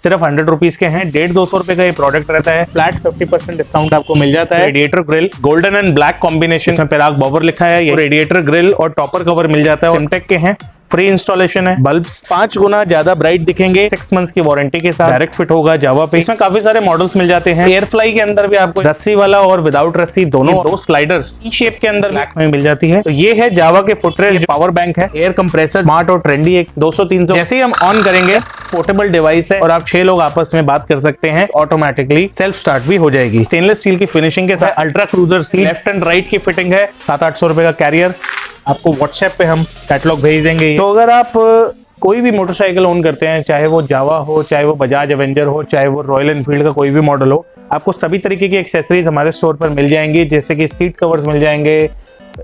सिर्फ 100 रुपीज के हैं। 150-200 रुपए का ये प्रोडक्ट रहता है। फ्लैट 50% डिस्काउंट आपको मिल जाता है। Radiator grille golden and black combination, इसमें पेराक बॉबर लिखा है। ये रेडिएटर ग्रिल और टॉपर कवर मिल जाता है। सिमटेक के हैं, फ्री इंस्टॉलेशन है। बल्ब्स 5 गुना ज्यादा ब्राइट दिखेंगे, 6 मंथ्स की वारंटी के साथ। डायरेक्ट फिट होगा जावा पे। इसमें काफी सारे मॉडल्स मिल जाते हैं। एयरफ्लाई के अंदर भी आपको रस्सी वाला और विदाउट रस्सी दोनों, दो स्लाइडर्स ई शेप के अंदर ब्लैक में मिल जाती है। तो ये है जावा के फुटरेस्ट, पावर बैंक है, एयर कंप्रेसर, स्मार्ट और ट्रेंडी, एक 200-300। जैसे ही हम ऑन करेंगे, पोर्टेबल डिवाइस है और आप 6 लोग आपस में बात कर सकते हैं। ऑटोमेटिकली सेल्फ स्टार्ट भी हो जाएगी। स्टेनलेस स्टील की फिनिशिंग के साथ ultra cruiser seat, left and right की फिटिंग है। 700-800 रुपए का कैरियर। आपको व्हाट्सएप पे हम कैटलॉग भेज देंगे। तो अगर आप कोई भी मोटरसाइकिल ओन करते हैं, चाहे वो जावा हो, चाहे वो बजाज एवेंजर हो, चाहे वो रॉयल एनफील्ड का कोई भी मॉडल हो, आपको सभी तरीके की एक्सेसरीज हमारे स्टोर पर मिल जाएंगी। जैसे कि सीट कवर्स मिल जाएंगे,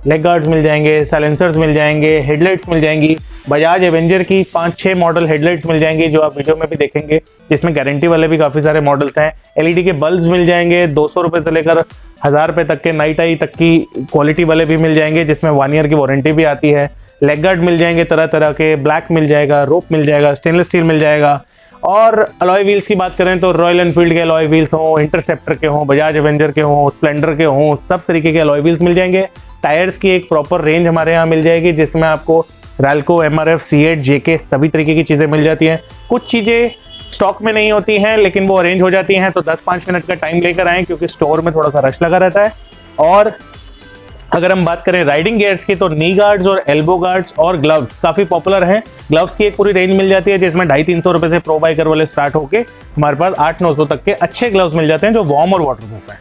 लेग गार्ड्स मिल जाएंगे, साइलेंसर्स मिल जाएंगे, हेडलाइट्स मिल जाएंगी। बजाज एवेंजर की 5-6 मॉडल हेडलाइट्स मिल जाएंगी जो आप वीडियो में भी देखेंगे, जिसमें गारंटी वाले भी काफी सारे मॉडल्स हैं। एलईडी के बल्ब्स मिल जाएंगे, 200 रुपए से लेकर 1000 रुपए तक के, नाइट आई तक की क्वालिटी वाले भी मिल जाएंगे, जिसमें 1 ईयर की वारंटी भी आती है। लेग गार्ड मिल जाएंगे तरह तरह के, ब्लैक मिल जाएगा, रोप मिल जाएगा, स्टेनलेस स्टील मिल जाएगा। और अलॉय व्हील्स की बात करें तो रॉयल एनफील्ड के अलॉय व्हील्स हो, इंटरसेप्टर के हो, बजाज एवेंजर के हो, स्प्लेंडर के हो, सब तरीके के अलॉय व्हील्स मिल जाएंगे। टायर्स की एक प्रॉपर रेंज हमारे यहाँ मिल जाएगी, जिसमें आपको रैल्को, एमआरएफ, सीएट, जेके सभी तरीके की चीजें मिल जाती हैं। कुछ चीजें स्टॉक में नहीं होती हैं, लेकिन वो अरेंज हो जाती हैं, तो 10-5 मिनट का टाइम लेकर आएं, क्योंकि स्टोर में थोड़ा सा रश लगा रहता है। और अगर हम बात करें राइडिंग गियर्स की, तो नी गार्ड्स और एल्बो गार्ड्स और ग्लव्स काफी पॉपुलर हैं। ग्लव्स की एक पूरी रेंज मिल जाती है, जिसमें 250-300 रुपए से प्रो बाइकर वाले स्टार्ट होके हमारे पास 800-900 तक के अच्छे ग्लव्स मिल जाते हैं, जो वार्म और वाटरप्रूफ है।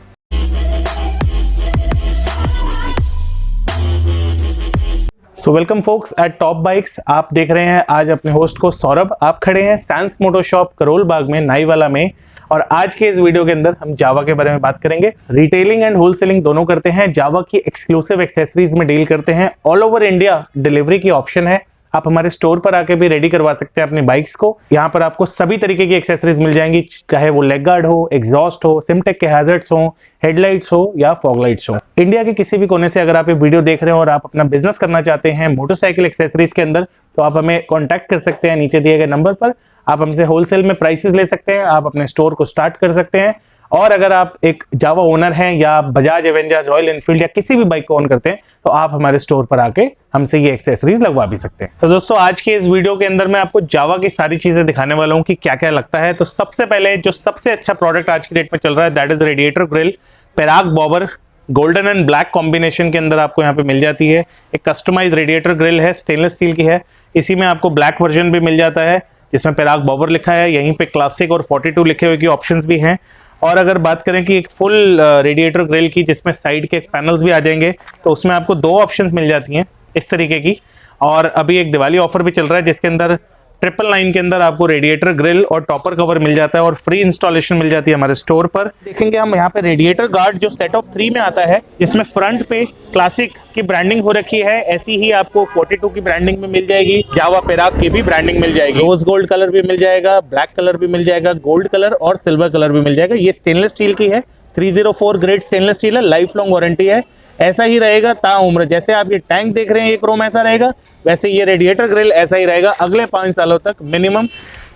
So welcome folks at Top Bikes. आप देख रहे हैं आज अपने होस्ट को सौरभ। आप खड़े हैं sense motor shop Karol Bagh में, नाईवाला में। और आज के इस वीडियो के अंदर हम जावा के बारे में बात करेंगे। रिटेलिंग एंड होलसेलिंग दोनों करते हैं। जावा की एक्सक्लूसिव एक्सेसरीज में डील करते हैं। ऑल ओवर इंडिया डिलीवरी की ऑप्शन है। आप हमारे स्टोर पर आके भी रेडी करवा सकते हैं अपनी बाइक्स को। यहाँ पर आपको सभी तरीके की एक्सेसरीज मिल जाएंगी, चाहे वो लेग गार्ड हो, एग्जॉस्ट हो, सिमटेक के हैजर्ड्स हो, हेडलाइट्स हो या फॉग लाइट्स हो। इंडिया के किसी भी कोने से अगर आप ये वीडियो देख रहे हो और आप अपना बिजनेस करना चाहते हैं मोटरसाइकिल एक्सेसरीज के अंदर, तो आप हमें कॉन्टैक्ट कर सकते हैं नीचे दिए गए नंबर पर। आप हमसे होलसेल में प्राइसेस ले सकते हैं, आप अपने स्टोर को स्टार्ट कर सकते हैं। और अगर आप एक जावा ओनर हैं या बजाज एवेंजर, रॉयल एनफील्ड या किसी भी बाइक को ओन करते हैं, तो आप हमारे स्टोर पर आके हमसे ये एक्सेसरीज लगवा भी सकते हैं। तो दोस्तों, आज के इस वीडियो के अंदर मैं आपको जावा की सारी चीजें दिखाने वाला हूँ कि क्या क्या लगता है। तो सबसे पहले जो सबसे अच्छा प्रोडक्ट आज की डेट में चल रहा है, that is radiator grille, पेराक bobber, golden and black combination के अंदर आपको यहाँ पे मिल जाती है। एक कस्टमाइज रेडिएटर ग्रिल है, स्टेनलेस स्टील की है। इसी में आपको ब्लैक वर्जन भी मिल जाता है, जिसमें पेराक बॉबर लिखा है। यहीं पे क्लासिक और 42 लिखे हुए की ऑप्शंस भी हैं। और अगर बात करें कि एक फुल रेडिएटर ग्रिल की, जिसमें साइड के पैनल्स भी आ जाएंगे, तो उसमें आपको 2 ऑप्शंस मिल जाती हैं इस तरीके की। और अभी एक दिवाली ऑफर भी चल रहा है, जिसके अंदर 999 के अंदर आपको रेडिएटर ग्रिल और टॉपर कवर मिल जाता है और फ्री इंस्टॉलेशन मिल जाती है हमारे स्टोर पर। देखेंगे हम यहाँ पे रेडिएटर गार्ड जो सेट ऑफ 3 में आता है, जिसमें फ्रंट पे क्लासिक की ब्रांडिंग हो रखी है, ऐसी ही आपको 42 की ब्रांडिंग में मिल जाएगी। जावा पेराक की भी ब्रांडिंग मिल जाएगी। रोज गोल्ड कलर भी मिल जाएगा, ब्लैक कलर भी मिल जाएगा, गोल्ड कलर और सिल्वर कलर भी मिल जाएगा। ये स्टेनलेस स्टील की है, 304 ग्रेड स्टेनलेस स्टील है, लाइफ लॉन्ग वारंटी है। ऐसा ही रहेगा ताउम्र। जैसे आप ये टैंक देख रहे हैं, ये क्रोम ऐसा रहेगा, वैसे ये रेडिएटर ग्रिल ऐसा ही रहेगा अगले 5 सालों तक मिनिमम।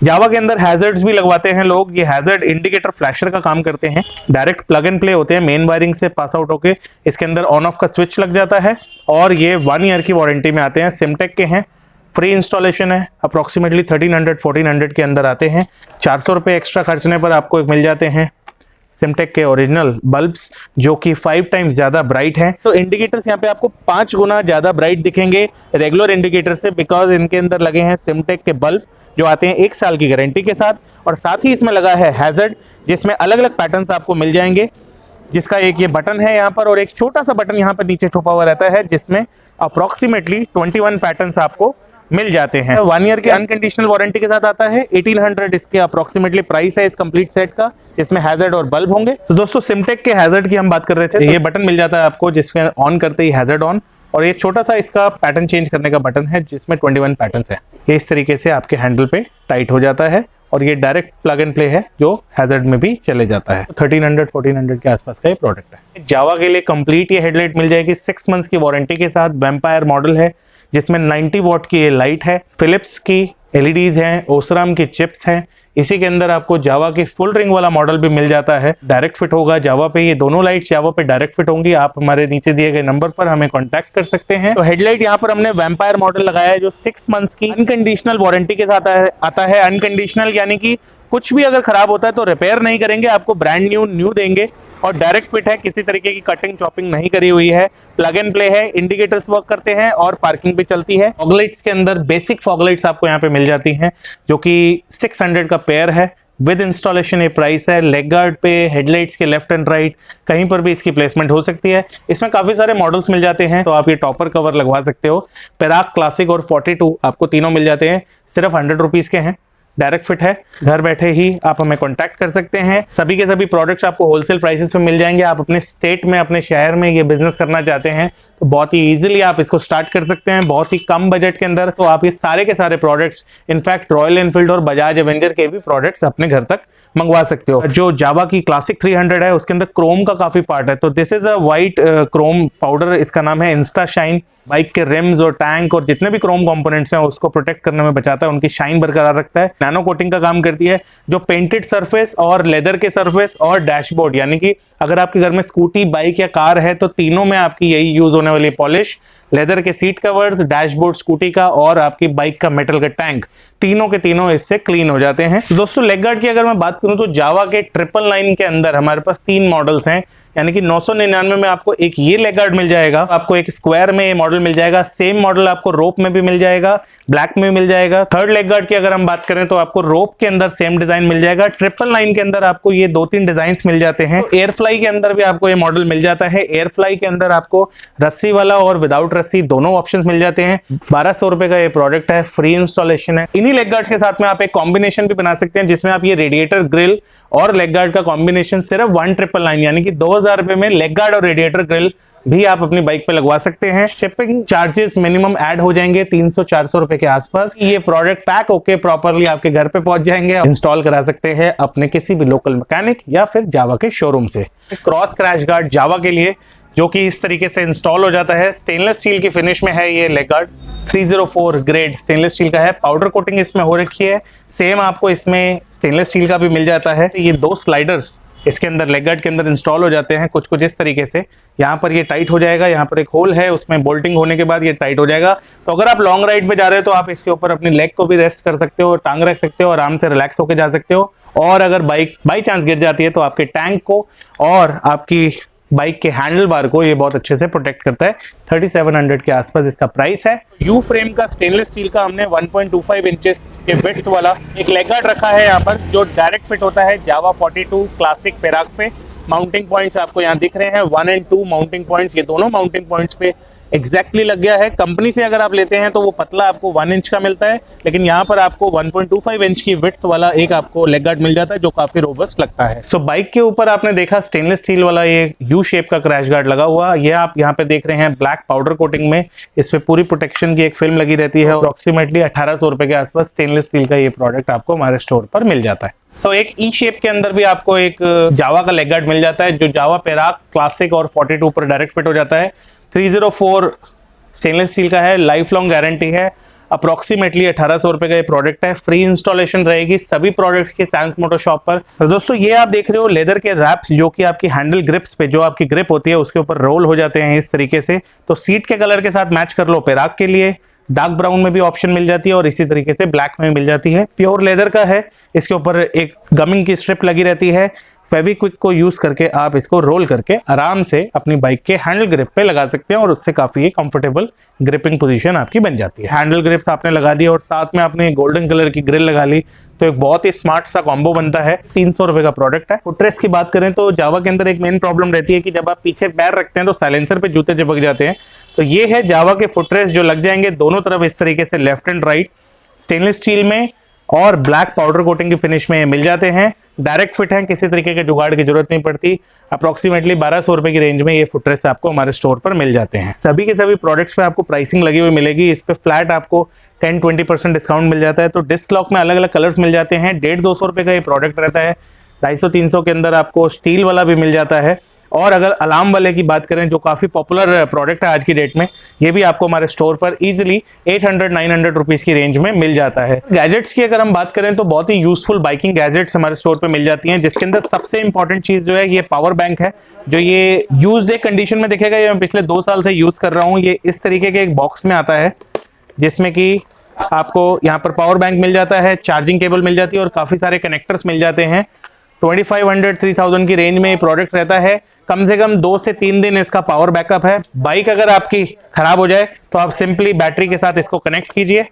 जावा के अंदर हैजर्ड्स भी लगवाते हैं लोग। ये हैजर्ड इंडिकेटर फ्लैशर का काम करते हैं। डायरेक्ट प्लग एंड प्ले होते हैं, मेन वायरिंग से पास आउट होके इसके अंदर ऑन ऑफ का स्विच लग जाता है। और ये 1 ईयर की वारंटी में आते हैं। सिमटेक के हैं, फ्री इंस्टॉलेशन है। अप्रोक्सीमेटली 1300-1400 के अंदर आते हैं। 400 रुपये एक्स्ट्रा खर्चने पर आपको मिल जाते हैं सिमटेक के ओरिजिनल बल्ब्स, जो कि 5 टाइम्स ज्यादा ब्राइट हैं। तो इंडिकेटर्स यहाँ पे आपको 5 गुना ज्यादा ब्राइट दिखेंगे रेगुलर इंडिकेटर से, बिकॉज इनके अंदर लगे हैं सिमटेक के बल्ब जो आते हैं 1 साल की गारंटी के साथ। और साथ ही इसमें लगा है हैजर्ड, जिसमें अलग अलग पैटर्न्स आपको मिल जाएंगे, जिसका एक ये बटन है यहाँ पर और एक छोटा सा बटन यहाँ पर नीचे छुपा हुआ रहता है, जिसमें अप्रोक्सीमेटली 21 पैटर्न्स आपको मिल जाते हैं। 1 ईयर के अनकंडीशनल वारंटी के साथ आता है। 1800 इसके अप्रोक्सीमेटली प्राइस है इस कंप्लीट सेट का, जिसमें हैजर्ड और बल्ब होंगे। तो दोस्तों, सिमटेक के हैजर्ड की हम बात कर रहे थे। ये बटन मिल जाता है आपको, जिसमें ऑन करते ही हैजर्ड ऑन, और ये छोटा सा इसका पैटर्न चेंज करने का बटन है, जिसमें 21 पैटर्न्स है। ये इस तरीके से आपके हैंडल पे टाइट हो जाता है और ये डायरेक्ट प्लग एंड प्ले है, जो हैजर्ड में भी चले जाता है। 1300-1400 के आसपास का ये प्रोडक्ट है। जावा के लिए कंप्लीट ये हेडलाइट मिल जाएगी 6 मंथ्स की वारंटी के साथ। वेम्पायर मॉडल है, जिसमें 90 वॉट की ये लाइट है। फिलिप्स की एलईडीज हैं, ओसराम की चिप्स हैं। इसी के अंदर आपको जावा की फुल रिंग वाला मॉडल भी मिल जाता है, डायरेक्ट फिट होगा जावा पे। ये दोनों लाइट्स जावा पे डायरेक्ट फिट होंगी। आप हमारे नीचे दिए गए नंबर पर हमें कॉन्टैक्ट कर सकते हैं। तो हेडलाइट यहाँ पर हमने वैम्पायर मॉडल लगाया है जो 6 मंथ्स की अनकंडीशनल वारंटी के साथ आता है। अनकंडीशनल यानी कि कुछ भी अगर खराब होता है तो रिपेयर नहीं करेंगे, आपको ब्रांड न्यू देंगे। और डायरेक्ट फिट है, किसी तरीके की कटिंग चॉपिंग नहीं करी हुई है, प्लग एंड प्ले है, इंडिकेटर्स वर्क करते हैं और पार्किंग भी चलती है। फॉगलाइट्स के अंदर बेसिक फॉगलाइट्स आपको यहाँ पे मिल जाती हैं जो कि 600 का पेयर है विद इंस्टॉलेशन। ये प्राइस है। लेग गार्ड पे हेडलाइट्स के लेफ्ट एंड राइट कहीं पर भी इसकी प्लेसमेंट हो सकती है। इसमें काफी सारे मॉडल्स मिल जाते हैं, तो आप ये टॉपर कवर लगवा सकते हो। पेराक, क्लासिक और 42 आपको तीनों मिल जाते हैं, सिर्फ 100 रुपीज के हैं। डायरेक्ट फिट है, घर बैठे ही आप हमें कांटेक्ट कर सकते हैं। सभी के सभी प्रोडक्ट्स आपको होलसेल प्राइसेस पे मिल जाएंगे। आप अपने स्टेट में, अपने शहर में ये बिजनेस करना चाहते हैं तो बहुत ही इजीली आप इसको स्टार्ट कर सकते हैं, बहुत ही कम बजट के अंदर। तो आप ये सारे के सारे प्रोडक्ट्स, इनफैक्ट रॉयल एनफील्ड और बजाज एवेंजर के भी प्रोडक्ट्स अपने घर तक मंगवा सकते हो। जो जावा की क्लासिक 300 है उसके अंदर क्रोम का काफी पार्ट है, तो this is a white Chrome powder, इसका नाम है इंस्टा शाइन। बाइक के रिम्स और टैंक और जितने भी क्रोम कंपोनेंट्स हैं उसको प्रोटेक्ट करने में बचाता है, उनकी शाइन बरकरार रखता है। नैनो कोटिंग का काम करती है जो पेंटेड सरफेस और लेदर के सरफेस और डैशबोर्ड, यानी कि अगर आपके घर में स्कूटी, बाइक या कार है तो तीनों में आपकी यही यूज होने वाली पॉलिश। लेदर के सीट कवर्स, डैशबोर्ड स्कूटी का और आपकी बाइक का मेटल का टैंक, तीनों के तीनों इससे क्लीन हो जाते हैं। दोस्तों लेग गार्ड की अगर मैं बात करूं तो जावा के 999 के अंदर हमारे पास 3 मॉडल्स हैं, यानी कि 999 में आपको एक ये लेग गार्ड मिल जाएगा, आपको एक स्क्वायर में ये मॉडल मिल जाएगा, सेम मॉडल आपको रोप में भी मिल जाएगा, ब्लैक में भी मिल जाएगा। थर्ड लेग गार्ड की अगर हम बात करें तो आपको रोप के अंदर सेम डिजाइन मिल जाएगा। 999 के अंदर आपको ये 2-3 डिजाइन मिल जाते हैं। तो एयरफ्लाई के अंदर भी आपको ये मॉडल मिल जाता है। एयरफ्लाई के अंदर आपको रस्सी वाला और विदाउट रस्सी दोनों ऑप्शंस मिल जाते हैं। 1200 रुपए का ये प्रोडक्ट है, फ्री इंस्टॉलेशन है। इन्हीं लेग गार्ड्स के साथ में आप एक कॉम्बिनेशन भी बना सकते हैं जिसमें आप ये रेडिएटर ग्रिल और लेग गार्ड का कॉम्बिनेशन सिर्फ 1999 यानी कि 2000 रुपए में लेग गार्ड और रेडिएटर ग्रिल भी आप अपनी बाइक पे लगवा सकते हैं। शिपिंग चार्जेस मिनिमम ऐड हो जाएंगे 300-400 रुपए के आसपास। ये प्रोडक्ट पैक होके प्रॉपर्ली आपके घर पे पहुंच जाएंगे। इंस्टॉल करा सकते हैं अपने किसी भी लोकल मैकेनिक या फिर जावा के शोरूम से। क्रॉस क्रैश गार्ड जावा के लिए जो कि इस तरीके से इंस्टॉल हो जाता है। स्टेनलेस स्टील की फिनिश में है ये leg guard, 304 grade stainless steel का है। पाउडर कोटिंग इसमें हो रखी है, सेम आपको इसमें स्टेनलेस स्टील का भी मिल जाता है। ये 2 स्लाइडर्स इसके अंदर लेग गार्ड के अंदर इंस्टॉल हो जाते हैं कुछ इस तरीके से। यहाँ पर ये टाइट हो जाएगा, यहाँ पर एक होल है, उसमें बोल्टिंग होने के बाद ये टाइट हो जाएगा। तो अगर आप लॉन्ग राइड पे जा रहे हो तो आप इसके ऊपर अपनी लेग को भी रेस्ट कर सकते हो, टांग रख सकते हो, आराम से रिलैक्स होकर जा सकते हो। और अगर बाइक बाई चांस गिर जाती है तो आपके टैंक को और आपकी बाइक के हैंडल बार को ये बहुत अच्छे से प्रोटेक्ट करता है। 3700 के आसपास इसका प्राइस है। यू फ्रेम का स्टेनलेस स्टील का हमने 1.25 इंचेस के विड्थ वाला एक लेग गार्ड रखा है यहाँ पर, जो डायरेक्ट फिट होता है जावा 42 क्लासिक पेराक पे। माउंटिंग पॉइंट्स आपको यहाँ दिख रहे हैं, 1 और 2 माउंटिंग पॉइंट्स, ये दोनों माउंटिंग पॉइंट्स पे एग्जैक्टली लग गया है। कंपनी से अगर आप लेते हैं तो वो पतला आपको 1 इंच का मिलता है, लेकिन यहाँ पर आपको 1.25 इंच की विड्थ वाला एक आपको लेग गार्ड मिल जाता है जो काफी रोबस्ट लगता है। सो बाइक के ऊपर आपने देखा स्टेनलेस स्टील वाला ये यू शेप का क्रैश गार्ड लगा हुआ, ये आप यहाँ पे देख रहे हैं ब्लैक पाउडर कोटिंग में। इस पे पूरी प्रोटेक्शन की एक फिल्म लगी रहती है। अप्रोक्सीमेटली 1800 रुपए के आसपास स्टेनलेस स्टील का ये प्रोडक्ट आपको हमारे स्टोर पर मिल जाता है। सो एक ई शेप के अंदर भी आपको एक जावा का लेग गार्ड मिल जाता है जो जावा पेराक क्लासिक और 42 पर डायरेक्ट फिट हो जाता है। 304 स्टेनलेस स्टील का है, लाइफ लॉन्ग गारंटी है। अप्रोक्सीमेटली 1800 रुपए का ये प्रोडक्ट है। फ्री इंस्टॉलेशन रहेगी सभी प्रोडक्ट्स की सैंस मोटर शॉप पर। तो दोस्तों ये आप देख रहे हो लेदर के रैप्स जो कि आपकी हैंडल ग्रिप्स पे, जो आपकी ग्रिप होती है उसके ऊपर रोल हो जाते हैं इस तरीके से। तो सीट के कलर के साथ मैच कर लो पेराक के लिए। डार्क ब्राउन में भी ऑप्शन मिल जाती है और इसी तरीके से ब्लैक में मिल जाती है। प्योर लेदर का है, इसके ऊपर एक गमिंग की स्ट्रिप लगी रहती है। फेविक्विक को यूज करके आप इसको रोल करके आराम से अपनी बाइक के हैंडल ग्रिप पे लगा सकते हैं और उससे काफी कंफर्टेबल ग्रिपिंग पोजीशन आपकी बन जाती है। हैंडल ग्रिप्स आपने लगा दी और साथ में आपने गोल्डन कलर की ग्रिल लगा ली तो एक बहुत ही स्मार्ट सा कॉम्बो बनता है। 300 रुपए का प्रोडक्ट है। फुटरेस्ट की बात करें तो जावा के अंदर एक मेन प्रॉब्लम रहती है कि जब आप पीछे पैर रखते हैं तो साइलेंसर पे जूते चिपक जाते हैं। तो ये है जावा के फुटरेस्ट जो लग जाएंगे दोनों तरफ इस तरीके से, left and right, stainless steel में और ब्लैक पाउडर कोटिंग की फिनिश में मिल जाते हैं। डायरेक्ट फिट है, किसी तरीके के जुगाड़ की जरूरत नहीं पड़ती। अप्रोक्सीमेटली 1200 रुपए की रेंज में ये फुटरेस्ट आपको हमारे स्टोर पर मिल जाते हैं। सभी के सभी प्रोडक्ट्स पे आपको प्राइसिंग लगी हुई मिलेगी। इस पे फ्लैट आपको 10-20% डिस्काउंट मिल जाता है। तो डिस्क लॉक में अलग अलग कलर्स मिल जाते हैं। 150-200 रुपए का ये प्रोडक्ट रहता है। 250-300 के अंदर आपको स्टील वाला भी मिल जाता है और अगर अलार्म वाले की बात करें, जो काफ़ी पॉपुलर प्रोडक्ट है आज की डेट में, ये भी आपको हमारे स्टोर पर इजीली 800-900 रुपीज़ की रेंज में मिल जाता है। गैजेट्स की अगर हम बात करें तो बहुत ही यूजफुल बाइकिंग गैजेट्स हमारे स्टोर पर मिल जाती हैं, जिसके अंदर सबसे इंपॉर्टेंट चीज़ जो है ये पावर बैंक है, जो ये यूज्ड एक कंडीशन में दिखेगा। ये मैं पिछले 2 साल से यूज़ कर रहा हूँ। ये इस तरीके के एक बॉक्स में आता है, जिसमें कि आपको यहाँ पर पावर बैंक मिल जाता है, चार्जिंग केबल मिल जाती है और काफ़ी सारे कनेक्टर्स मिल जाते हैं। 2500-3000 की रेंज में ये प्रोडक्ट रहता है। कम से कम 2 से 3 दिन इसका पावर बैकअप है। बाइक अगर आपकी खराब हो जाए तो आप सिंपली बैटरी के साथ इसको कनेक्ट कीजिए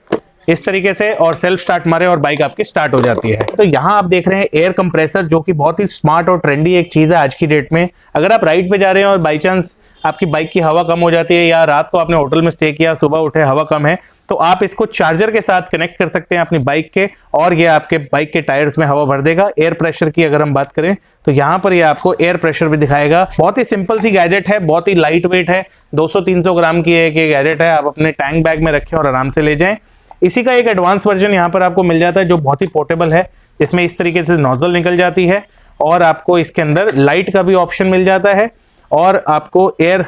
इस तरीके से और सेल्फ स्टार्ट मारे और बाइक आपकी स्टार्ट हो जाती है। तो यहाँ आप देख रहे हैं एयर कंप्रेसर, जो कि बहुत ही स्मार्ट और ट्रेंडी एक चीज़ है आज की डेट में। अगर आप राइड पे जा रहे हैं और बाई चांस आपकी बाइक की हवा कम हो जाती है, या रात को आपने होटल में स्टे किया, सुबह उठे हवा कम है, तो आप इसको चार्जर के साथ कनेक्ट कर सकते हैं अपनी बाइक के, और ये आपके बाइक के टायर्स में हवा भर देगा। एयर प्रेशर की अगर हम बात करें तो यहाँ पर ये आपको एयर प्रेशर भी दिखाएगा। बहुत ही सिंपल सी गैजेट है, बहुत ही लाइट वेट है, 200-300 ग्राम की एक गैजेट है। आप अपने टैंक बैग में रखें और आराम से ले जाएं। इसी का एक एडवांस वर्जन यहाँ पर आपको मिल जाता है, जो बहुत ही पोर्टेबल है। इसमें इस तरीके से नोजल निकल जाती है और आपको इसके अंदर लाइट का भी ऑप्शन मिल जाता है, और आपको एयर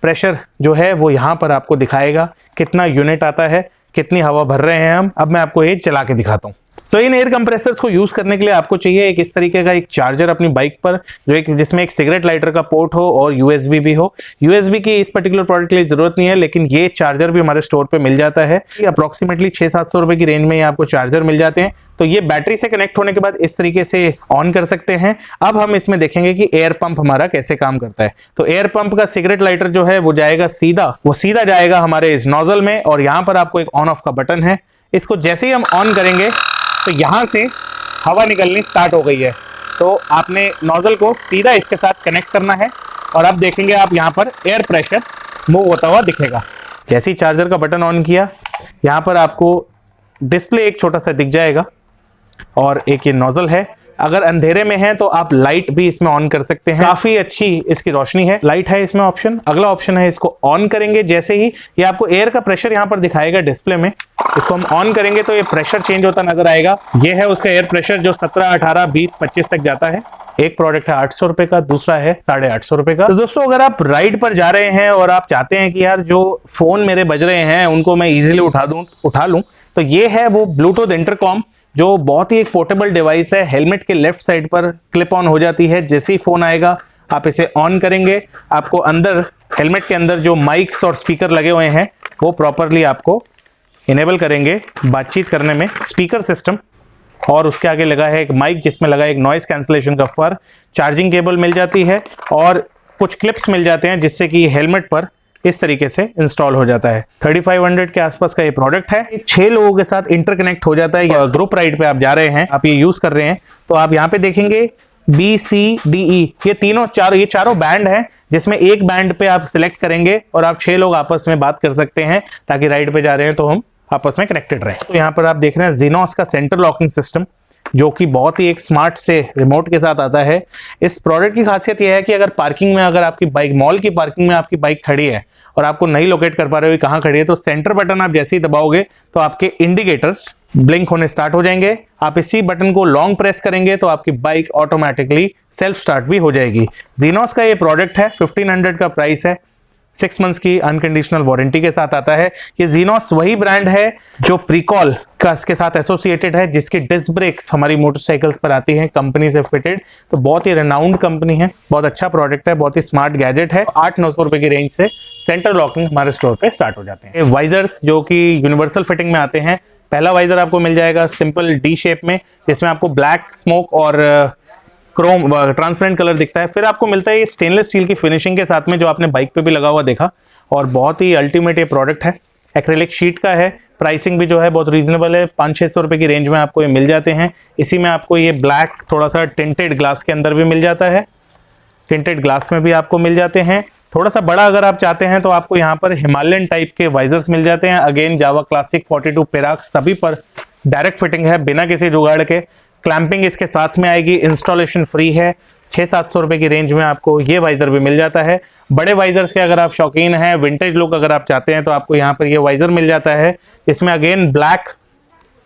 प्रेशर जो है वो यहाँ पर आपको दिखाएगा कितना यूनिट आता है, कितनी हवा भर रहे हैं हम। अब मैं आपको ये चला के दिखाता हूँ। तो इन एयर कंप्रेसर्स को यूज करने के लिए आपको चाहिए एक इस तरीके का एक चार्जर अपनी बाइक पर, जिसमें एक सिगरेट लाइटर का पोर्ट हो और यूएसबी भी हो। यूएसबी की इस पर्टिकुलर प्रोडक्ट के लिए जरूरत नहीं है, लेकिन ये चार्जर भी हमारे स्टोर पे मिल जाता है। अप्रोक्सीमेटली 600-700 रुपए की रेंज में आपको चार्जर मिल जाते हैं। तो ये बैटरी से कनेक्ट होने के बाद इस तरीके से ऑन कर सकते हैं। अब हम इसमें देखेंगे कि एयर पंप हमारा कैसे काम करता है। तो एयर पंप का सिगरेट लाइटर जो है वो सीधा जाएगा हमारे इस नोजल में, और यहाँ पर आपको एक ऑन ऑफ का बटन है। इसको जैसे ही हम ऑन करेंगे तो यहाँ से हवा निकलनी स्टार्ट हो गई है। तो आपने नोजल को सीधा इसके साथ कनेक्ट करना है, और अब देखेंगे आप यहाँ पर एयर प्रेशर मूव होता हुआ दिखेगा। जैसे ही चार्जर का बटन ऑन किया, यहाँ पर आपको डिस्प्ले एक छोटा सा दिख जाएगा, और एक ये नोजल है। अगर अंधेरे में है तो आप लाइट भी इसमें ऑन कर सकते हैं, काफी अच्छी इसकी रोशनी है। लाइट है इसमें ऑप्शन। अगला ऑप्शन है, इसको ऑन करेंगे जैसे ही ये आपको एयर का प्रेशर यहाँ पर दिखाएगा डिस्प्ले में। इसको हम ऑन करेंगे तो ये प्रेशर चेंज होता नजर आएगा। ये है उसका एयर प्रेशर, जो 17, 18, 20, 25 तक जाता है। एक प्रोडक्ट है 800 रुपए का, दूसरा है 850 रुपए का। तो दोस्तों, अगर आप राइड पर जा रहे हैं और आप चाहते हैं कि यार जो फोन मेरे बज रहे हैं उनको मैं इजीली उठा लूं, तो ये है वो ब्लूटूथ इंटरकॉम, जो बहुत ही एक पोर्टेबल डिवाइस है। हेलमेट के लेफ्ट साइड पर क्लिप ऑन हो जाती है। जैसे ही फोन आएगा आप इसे ऑन करेंगे, आपको अंदर हेलमेट के अंदर जो माइक्स और स्पीकर लगे हुए हैं वो प्रॉपरली आपको इनेबल करेंगे बातचीत करने में। स्पीकर सिस्टम, और उसके आगे लगा है एक माइक, जिसमें लगा एक नॉइस कैंसलेशन का फर। चार्जिंग केबल मिल जाती है और कुछ क्लिप्स मिल जाते हैं, जिससे कि हेलमेट पर इस तरीके से इंस्टॉल हो जाता है। 3500 के आसपास का ये प्रोडक्ट है। 6 लोगों के साथ इंटरकनेक्ट हो जाता है। ग्रुप राइड पे आप जा रहे हैं, आप ये यूज कर रहे हैं, तो आप यहाँ पे देखेंगे BCDE, ये चारों बैंड हैं, जिसमें एक बैंड पे आप सिलेक्ट करेंगे और आप 6 लोग आपस में बात कर सकते हैं, ताकि राइड पे जा रहे हैं तो हम आपस में कनेक्टेड रहे। तो यहाँ पर आप देख रहे हैं Xenos का सेंटर लॉकिंग सिस्टम, जो कि बहुत ही एक स्मार्ट से रिमोट के साथ आता है। इस प्रोडक्ट की खासियत यह है कि अगर पार्किंग में, अगर आपकी बाइक मॉल की पार्किंग में आपकी बाइक खड़ी है और आपको नहीं लोकेट कर पा रहे हो कहाँ खड़ी है, तो सेंटर बटन आप जैसे ही दबाओगे तो आपके इंडिकेटर्स ब्लिंक होने स्टार्ट हो जाएंगे। आप इसी बटन को लॉन्ग प्रेस करेंगे तो आपकी बाइक ऑटोमेटिकली सेल्फ स्टार्ट भी हो जाएगी। Xenos का ये प्रोडक्ट है, 1500 का प्राइस है। 6 मंथ्स की अनकंडीशनल वारंटी के साथ आता है। ये Xenos वही ब्रांड है जो प्रीकॉल का इसके साथ एसोसिएटेड है, जिसकी डिस्क ब्रेक्स हमारी मोटरसाइकिल्स पर आती हैं कंपनी से फिटेड। तो बहुत ही रेनाउंड कंपनी है, बहुत अच्छा प्रोडक्ट है, बहुत ही स्मार्ट गैजेट है। 800-900 रुपए की रेंज से सेंटर लॉकिंग हमारे स्टोर पे स्टार्ट हो जाते हैं। वाइजर्स जो कि यूनिवर्सल फिटिंग में आते हैं। पहला वाइजर आपको मिल जाएगा सिंपल डी शेप में, जिसमें आपको ब्लैक स्मोक और क्रोम ट्रांसपेरेंट कलर दिखता है। फिर आपको मिलता है ये स्टेनलेस स्टील की फिनिशिंग के साथ में, जो आपने बाइक पे भी लगा हुआ देखा, और बहुत ही अल्टीमेट ये प्रोडक्ट है। एक्रेलिक शीट का है। प्राइसिंग भी जो है बहुत रीजनेबल है, 500-600 रुपए की रेंज में आपको ये मिल जाते हैं। इसी में आपको ये ब्लैक थोड़ा सा टिंटेड ग्लास के अंदर भी मिल जाता है, टिंटेड ग्लास में भी आपको मिल जाते हैं। थोड़ा सा बड़ा अगर आप चाहते हैं तो आपको यहाँ पर हिमालयन टाइप के वाइजर्स मिल जाते हैं। अगेन जावा क्लासिक, 42 पेराक, सभी पर डायरेक्ट फिटिंग है बिना किसी जुगाड़ के। क्लैंपिंग इसके साथ में आएगी, इंस्टॉलेशन फ्री है। 600-700 रुपए की रेंज में आपको ये वाइजर भी मिल जाता है। बड़े वाइजर्स के अगर आप शौकीन हैं, विंटेज लुक अगर आप चाहते हैं, तो आपको यहाँ पर ये वाइजर मिल जाता है। इसमें अगेन ब्लैक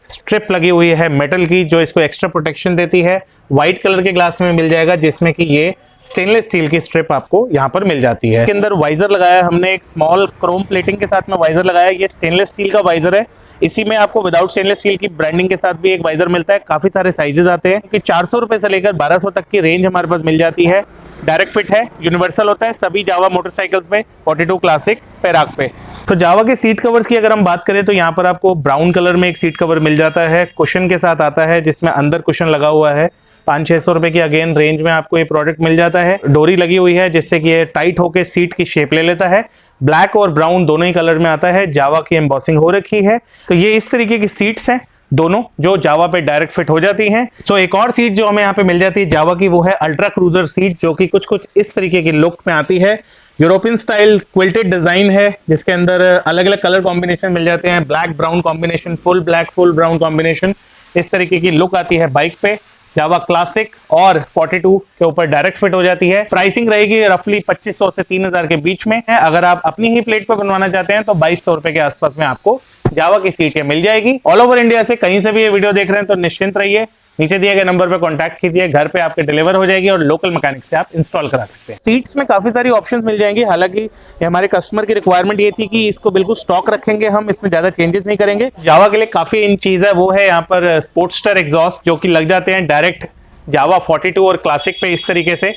स्ट्रिप लगी हुई है मेटल की, जो इसको एक्स्ट्रा प्रोटेक्शन देती है। व्हाइट कलर के ग्लास में मिल जाएगा, जिसमें कि ये स्टेनलेस स्टील की स्ट्रिप आपको यहाँ पर मिल जाती है। इसके अंदर वाइजर लगाया है हमने, एक स्मॉल क्रोम प्लेटिंग के साथ में वाइजर लगाया है। ये स्टेनलेस स्टील का वाइजर है। इसी में आपको विदाउट स्टेनलेस स्टील की ब्रांडिंग के साथ भी एक वाइजर मिलता है। काफी सारे साइजेस आते हैं कि 400 रुपए से लेकर 1200 तक की रेंज हमारे पास मिल जाती है। डायरेक्ट फिट है, यूनिवर्सल होता है सभी जावा मोटरसाइकिल्स में, 42 क्लासिक पेराक पे। तो जावा के सीट कवर्स की अगर हम बात करें तो यहाँ पर आपको ब्राउन कलर में एक सीट कवर मिल जाता है, कुशन के साथ आता है जिसमें अंदर कुशन लगा हुआ है। 500-600 रुपए की अगेन रेंज में आपको ये प्रोडक्ट मिल जाता है। डोरी लगी हुई है जिससे कि ये टाइट होकर सीट की शेप ले लेता है। ब्लैक और ब्राउन दोनों ही कलर में आता है। जावा की एम्बॉसिंग हो रखी है। तो ये इस तरीके की सीट्स हैं दोनों जो जावा पे डायरेक्ट फिट हो जाती हैं। सो एक और सीट जो हमें यहाँ पे मिल जाती है जावा की, वो है अल्ट्रा क्रूजर सीट, जो कि कुछ इस तरीके की लुक में आती है। यूरोपियन स्टाइल क्विल्टेड डिजाइन है जिसके अंदर अलग अलग कलर कॉम्बिनेशन मिल जाते हैं, black brown combination, full black full brown combination. इस तरीके की लुक आती है बाइक पे। जावा क्लासिक और 42 के ऊपर डायरेक्ट फिट हो जाती है। प्राइसिंग रहेगी रफली 2500 से 3000 के बीच में है। अगर आप अपनी ही प्लेट पर बनवाना चाहते हैं तो 2200 रुपए के आसपास में आपको जावा की सीट ये मिल जाएगी। ऑल ओवर इंडिया से कहीं से भी ये वीडियो देख रहे हैं तो निश्चिंत रहिए, नीचे दिए गए नंबर पर कांटेक्ट कीजिए, घर पे आपके डिलीवर हो जाएगी और लोकल मैकेनिक से आप इंस्टॉल करा सकते हैं। सीट्स में काफी सारी ऑप्शंस मिल जाएंगी। हालांकि हमारे कस्टमर की रिक्वायरमेंट ये थी कि इसको बिल्कुल स्टॉक रखेंगे, हम इसमें ज्यादा चेंजेस नहीं करेंगे। जावा के लिए काफी इन चीज है, वो है यहाँ पर स्पोर्ट्स्टर एग्जॉस्ट जो कि लग जाते हैं डायरेक्ट जावा 42 और क्लासिक पे। इस तरीके से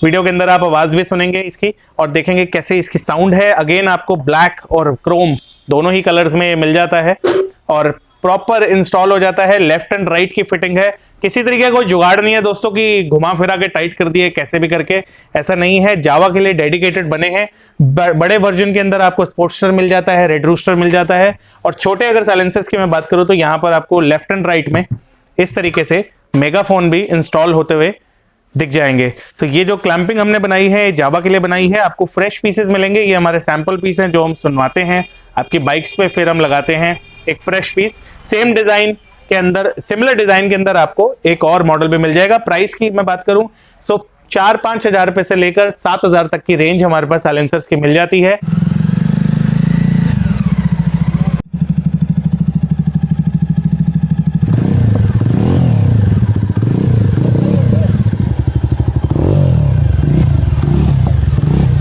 वीडियो के अंदर आप आवाज भी सुनेंगे इसकी और देखेंगे कैसे इसकी साउंड है। अगेन आपको ब्लैक और क्रोम दोनों ही कलर्स में मिल जाता है और प्रॉपर इंस्टॉल हो जाता है। लेफ्ट एंड राइट की फिटिंग है, किसी तरीके का कोई जुगाड़ नहीं है दोस्तों कि घुमा फिरा के टाइट कर दिए कैसे भी करके, ऐसा नहीं है। जावा के लिए डेडिकेटेड बने हैं। बड़े वर्जन के अंदर आपको स्पोर्ट्स्टर मिल जाता है, रेड रूस्टर मिल जाता है और छोटे अगर साइलेंसर्स की मैं बात करूं तो यहाँ पर आपको लेफ्ट एंड राइट में इस तरीके से मेगाफोन भी इंस्टॉल होते हुए दिख जाएंगे। तो ये जो क्लैंपिंग हमने बनाई है जावा के लिए बनाई है। आपको फ्रेश पीसेस मिलेंगे, ये हमारे सैंपल पीस हैं जो हम सुनवाते हैं आपकी बाइक्स पे, फिर हम लगाते हैं एक फ्रेश पीस। सेम डिजाइन के अंदर, सिमिलर डिजाइन के अंदर आपको एक और मॉडल भी मिल जाएगा। प्राइस की मैं बात करूं तो 4-5 हजार रुपए से लेकर 7,000 तक की रेंज हमारे पास साइलेंसर्स की मिल जाती है।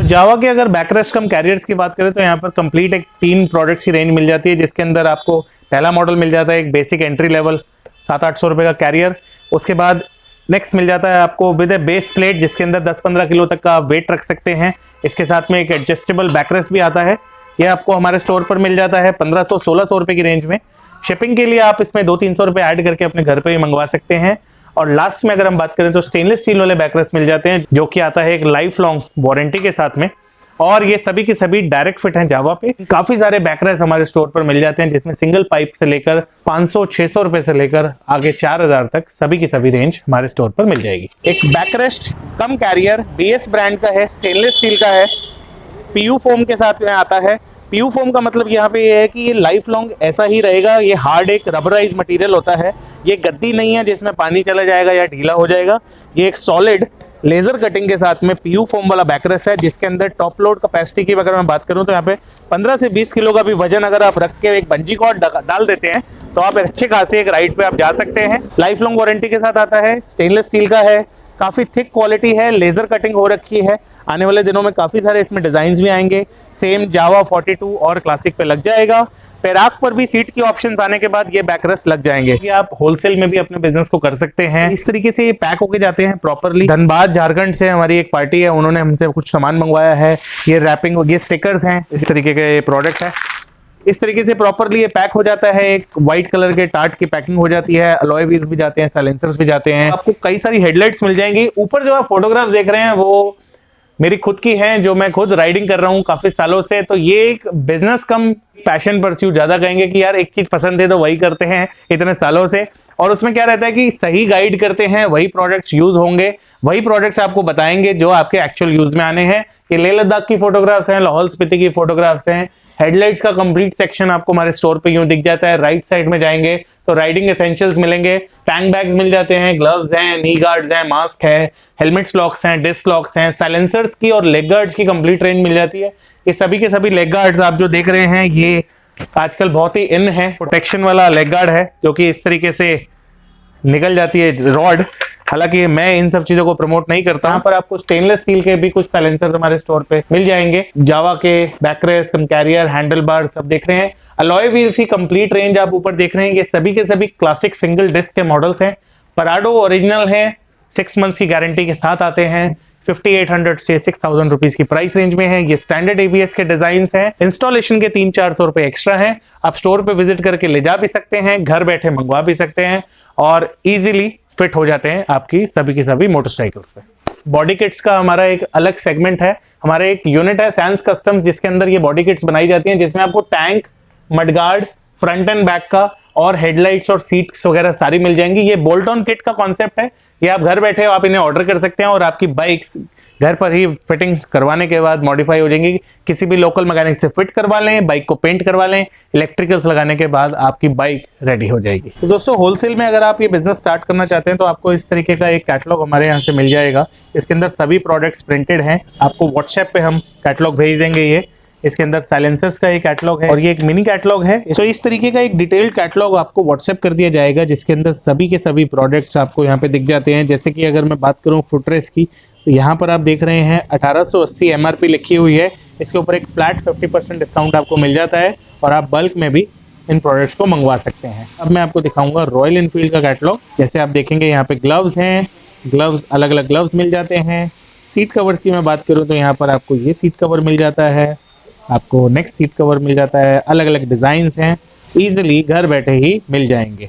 जावा के अगर बैकरेस्ट कम कैरियर्स की बात करें तो यहाँ पर कंप्लीट एक 3 प्रोडक्ट्स की रेंज मिल जाती है, जिसके अंदर आपको पहला मॉडल मिल जाता है एक बेसिक एंट्री लेवल 700-800 रुपए का कैरियर। उसके बाद नेक्स्ट मिल जाता है आपको विद ए बेस प्लेट जिसके अंदर 10-15 किलो तक का वेट रख सकते हैं। इसके साथ में एक एडजस्टेबल बैकरेस्ट भी आता है। यह आपको हमारे स्टोर पर मिल जाता है 1500-1600 रुपए की रेंज में। शिपिंग के लिए आप इसमें 200-300 रुपए ऐड करके अपने घर पे ही मंगवा सकते हैं। और लास्ट में अगर हम बात करें तो स्टेनलेस स्टील वाले बैकरेस्ट मिल जाते हैं जो कि आता है एक लाइफ लॉन्ग वारंटी के साथ में, और ये सभी के सभी डायरेक्ट फिट हैं जावा पे। काफी सारे बैकरेस्ट हमारे स्टोर पर मिल जाते हैं जिसमें सिंगल पाइप से लेकर 500-600 रुपए से लेकर आगे 4000 तक सभी की सभी रेंज हमारे स्टोर पर मिल जाएगी। एक बैकरेस्ट कम कैरियर बीएस ब्रांड का है, स्टेनलेस स्टील का है, पीयू फोम के साथ में आता है। पीयू फोम का मतलब यहाँ पे ये है कि ये लाइफ लॉन्ग ऐसा ही रहेगा। ये हार्ड एक रबराइज मटेरियल होता है, ये गद्दी नहीं है जिसमें पानी चला जाएगा या ढीला हो जाएगा। ये एक सॉलिड लेजर कटिंग के साथ में पीयू फोम वाला बैकरेस्ट है जिसके अंदर टॉप लोड कैपेसिटी की अगर मैं बात करूं तो यहाँ पे 15 से 20 किलो का भी वजन अगर आप रख के एक बंजी कॉर्ड डाल देते हैं तो आप अच्छे खासे एक राइड पे आप जा सकते हैं। लाइफ लॉन्ग वारंटी के साथ आता है, स्टेनलेस स्टील का है, काफी थिक क्वालिटी है, लेजर कटिंग हो रखी है। आने वाले दिनों में काफी सारे इसमें डिजाइन भी आएंगे, सेम जावा 42 और क्लासिक पे लग जाएगा। पेराक पर भी सीट की ऑप्शंस आने के बाद ये बैकरेस्ट लग जाएंगे। ये आप होलसेल में भी अपने बिजनेस को कर सकते हैं। इस तरीके से ये पैक होके जाते हैं प्रॉपरली। धनबाद झारखंड से हमारी एक पार्टी है, उन्होंने हमसे कुछ सामान मंगवाया है। ये रैपिंग, ये स्टिकर्स हैं, इस तरीके के प्रोडक्ट है। इस तरीके से प्रॉपरली ये पैक हो जाता है। एक व्हाइट कलर के टार्ट की पैकिंग हो जाती है, अलॉय व्हील्स भी जाते हैं, साइलेंसर्स भी जाते हैं। आपको कई सारी हेडलाइट्स मिल जाएंगी। ऊपर जो आप फोटोग्राफ देख रहे हैं वो मेरी खुद की है, जो मैं खुद राइडिंग कर रहा हूँ काफी सालों से। तो ये एक बिजनेस कम पैशन परस्यू, ज्यादा कहेंगे कि यार एक चीज पसंद है तो वही करते हैं इतने सालों से। और उसमें क्या रहता है कि सही गाइड करते हैं, वही प्रोडक्ट्स यूज होंगे, वही प्रोडक्ट्स आपको बताएंगे जो आपके एक्चुअल यूज में आने हैं। ये लेह लद्दाख की फोटोग्राफ्स हैं, लाहौल स्पीति की फोटोग्राफ्स हैं। हेडलाइट्स का कंप्लीट सेक्शन आपको हमारे स्टोर पे यूं दिख जाता है। राइट साइड में जाएंगे तो राइडिंग एसेंशियल्स मिलेंगे, टैंक बैग्स मिल जाते हैं, ग्लव्स हैं, नी गार्ड्स हैं, मास्क है, हेलमेट्स लॉक्स हैं, डिस्क लॉक्स हैं, साइलेंसर्स की और लेग गार्ड्स की कंप्लीट रेंज मिल जाती है। ये सभी के सभी लेग गार्ड्स आप जो देख रहे हैं ये आजकल बहुत ही इन है। प्रोटेक्शन वाला लेग गार्ड है जो कि इस तरीके से निकल जाती है रॉड। हालांकि मैं इन सब चीजों को प्रमोट नहीं करता। यहाँ पर आपको स्टेनलेस स्टील के भी कुछ साइलेंसर हमारे स्टोर पे मिल जाएंगे। जावा के बैकरेस्ट, कैरियर, हैंडल बार सब देख रहे हैं। अलॉय व्हील्स की कंप्लीट रेंज आप ऊपर देख रहे हैं। ये सभी के सभी क्लासिक सिंगल डिस्क के मॉडल्स हैं। पराडो ओरिजिनल है, 6 मंथ्स की गारंटी के साथ आते हैं। 5800 से 6000 रुपीज की प्राइस रेंज में है। ये स्टैंडर्ड एबीएस के डिजाइन हैं। इंस्टॉलेशन के 300-400 रुपए एक्स्ट्रा हैं। आप स्टोर पे विजिट करके ले जा भी सकते हैं, घर बैठे मंगवा भी सकते हैं और इजीली फिट हो जाते हैं आपकी सभी की सभी मोटरसाइकिल्स पे। बॉडी किट्स का हमारा एक अलग सेगमेंट है। हमारा एक यूनिट है सैंस कस्टम्स, जिसके अंदर ये बॉडी किट्स बनाई जाती हैं, जिसमें आपको tank, mudguard, front end back का और हेडलाइट्स और सीट्स वगैरह सारी मिल जाएंगी। ये बोल्ट ऑन किट का कॉन्सेप्ट है। ये आप घर बैठे हो, आप इन्हें ऑर्डर कर सकते हैं और आपकी बाइक्स घर पर ही फिटिंग करवाने के बाद मॉडिफाई हो जाएंगी। किसी भी लोकल मैकेनिक से फिट करवा लें, बाइक को पेंट करवा लें, इलेक्ट्रिकल्स लगाने के बाद आपकी बाइक रेडी हो जाएगी। तो दोस्तों, होलसेल में अगर आप ये बिजनेस स्टार्ट करना चाहते हैं तो आपको इस तरीके का एक कैटलॉग हमारे यहाँ से मिल जाएगा। इसके अंदर सभी प्रोडक्ट्स प्रिंटेड हैं। आपको व्हाट्सएप पे हम कैटलॉग भेज देंगे। ये इसके अंदर साइलेंसर्स का एक कैटलॉग है और ये एक मिनी कैटलॉग है। सो इस तरीके का एक डिटेल्ड कैटलॉग आपको व्हाट्सएप कर दिया जाएगा, जिसके अंदर सभी के सभी प्रोडक्ट्स आपको यहाँ पे दिख जाते हैं। जैसे कि अगर मैं बात करूँ फुटरेस्ट की, तो यहाँ पर आप देख रहे हैं 1880 MRP लिखी हुई है। इसके ऊपर एक फ्लैट 50% डिस्काउंट आपको मिल जाता है और आप बल्क में भी इन प्रोडक्ट्स को मंगवा सकते हैं। अब मैं आपको दिखाऊंगा रॉयल एनफील्ड का कैटलॉग। जैसे आप देखेंगे यहाँ पे ग्लव्स हैं, ग्लव्स अलग अलग ग्लव्स मिल जाते हैं। सीट कवर्स की मैं बात करूँ तो यहाँ पर आपको ये सीट कवर मिल जाता है, आपको नेक्स्ट सीट कवर मिल जाता है। अलग अलग डिजाइन हैं, इजीली घर बैठे ही मिल जाएंगे।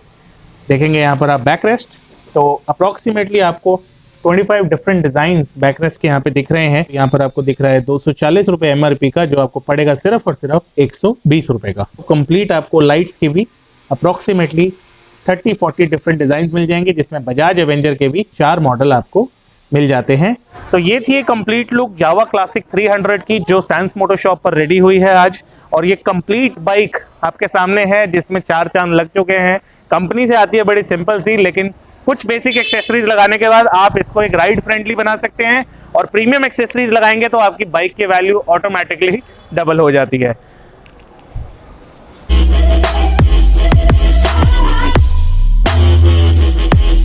देखेंगे यहाँ पर आप बैकरेस्ट, तो अप्रोक्सीमेटली आपको 25 डिफरेंट डिजाइन्स बैकरेस्ट के यहाँ पे दिख रहे हैं। यहाँ पर आपको दिख रहा है 240 रुपए MRP का, जो आपको पड़ेगा सिर्फ और सिर्फ 120 रुपए का। कंप्लीट आपको लाइट्स की भी अप्रोक्सीमेटली 30-40 डिफरेंट डिजाइन मिल जाएंगे, जिसमें बजाज एवेंजर के भी 4 मॉडल आपको मिल जाते हैं। तो ये थी कंप्लीट लुक जावा क्लासिक 300 की, जो सैंस मोटर शॉप पर रेडी हुई है आज। और ये कंप्लीट बाइक आपके सामने है, जिसमें 4 चांद लग चुके हैं। कंपनी से आती है बड़ी सिंपल सी, लेकिन कुछ बेसिक एक्सेसरीज लगाने के बाद आप इसको एक राइड फ्रेंडली बना सकते हैं और प्रीमियम एक्सेसरीज लगाएंगे तो आपकी बाइक की वैल्यू ऑटोमेटिकली डबल हो जाती है।